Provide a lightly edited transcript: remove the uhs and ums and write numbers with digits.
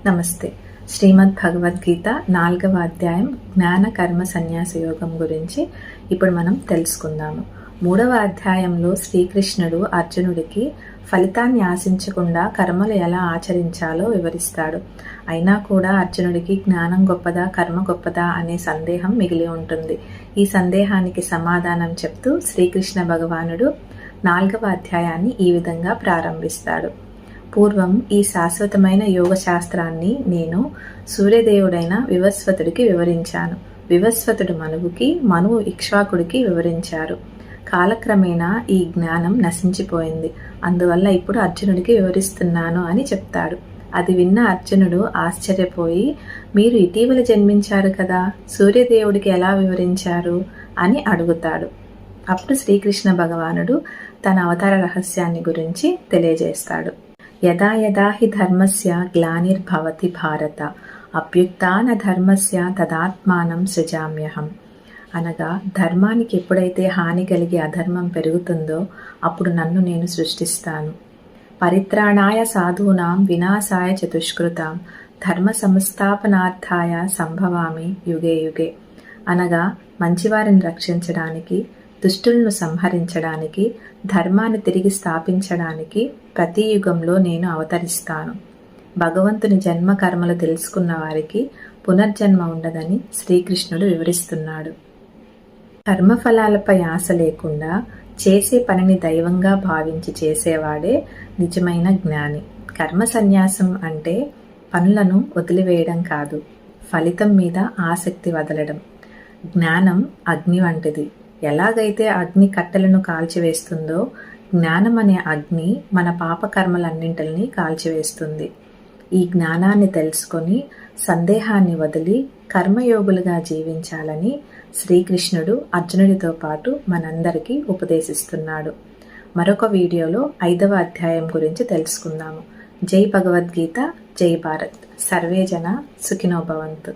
నమస్తే. శ్రీమద్ భగవద్గీత 4వ అధ్యాయం జ్ఞాన కర్మ సన్యాస యోగం గురించి ఇప్పుడు మనం తెలుసుకుందాము. 3వ అధ్యాయంలో శ్రీకృష్ణుడు అర్జునుడికి ఫలితాన్ని ఆశించకుండా కర్మలు ఎలా ఆచరించాలో వివరిస్తాడు. అయినా కూడా అర్జునుడికి జ్ఞానం గొప్పదా కర్మ గొప్పదా అనే సందేహం మిగిలి ఉంటుంది. ఈ సందేహానికి సమాధానం చెప్తూ శ్రీకృష్ణ భగవానుడు 4వ అధ్యాయాన్ని ఈ విధంగా ప్రారంభిస్తాడు. పూర్వం ఈ శాశ్వతమైన యోగ శాస్త్రాన్ని నేను సూర్యదేవుడైన వివస్వతుడికి వివరించాను. వివస్వతుడు మనువుకి, మనువు ఇక్ష్వాకుడికి వివరించారు. కాలక్రమేణా ఈ జ్ఞానం నశించిపోయింది. అందువల్ల ఇప్పుడు అర్జునుడికి వివరిస్తున్నాను అని చెప్తాడు. అది విన్న అర్జునుడు ఆశ్చర్యపోయి, మీరు ఇటీవల జన్మించారు కదా, సూర్యదేవుడికి ఎలా వివరించారు అని అడుగుతాడు. అప్పుడు శ్రీకృష్ణ భగవానుడు తన అవతార రహస్యాన్ని గురించి తెలియజేస్తాడు. యదా యదా హి ధర్మస్య గ్లానిర్భవతి భారత అభ్యుత్థాన ధర్మస్య తదాత్మానం సృజామ్యహం. అనగా ధర్మానికి ఎప్పుడైతే హాని కలిగి అధర్మం పెరుగుతుందో అప్పుడు నన్ను నేను సృష్టిస్తాను. పరిత్రాణాయ సాధూనాం వినాశాయ చతుష్కృతాం ధర్మ సంస్థాపనార్థాయ సంభవామి యుగే యుగే. అనగా మంచివారిని రక్షించడానికి, దుష్టులను సంహరించడానికి, ధర్మాన్ని తిరిగి స్థాపించడానికి ప్రతి యుగంలో నేను అవతరిస్తాను. భగవంతుని జన్మ కర్మలు తెలుసుకున్న వారికి పునర్జన్మ ఉండదని శ్రీకృష్ణుడు వివరిస్తున్నాడు. కర్మఫలాలపై ఆశ లేకుండా చేసే పనిని దైవంగా భావించి చేసేవాడే నిజమైన జ్ఞాని. కర్మ సన్యాసం అంటే పనులను వదిలివేయడం కాదు, ఫలితం మీద ఆసక్తి వదలడం. జ్ఞానం అగ్ని వంటిది. ఎలాగైతే అగ్ని కట్టెలను కాల్చివేస్తుందో, జ్ఞానం అనే అగ్ని మన పాపకర్మలన్నింటినీ కాల్చివేస్తుంది. ఈ జ్ఞానాన్ని తెలుసుకొని సందేహాన్ని వదిలి కర్మయోగులుగా జీవించాలని శ్రీకృష్ణుడు అర్జునుడితో పాటు మనందరికీ ఉపదేశిస్తున్నాడు. మరొక వీడియోలో 5వ అధ్యాయం గురించి తెలుసుకుందాము. జై భగవద్గీత, జై భారత్. సర్వే జన సుఖినో భవంతు.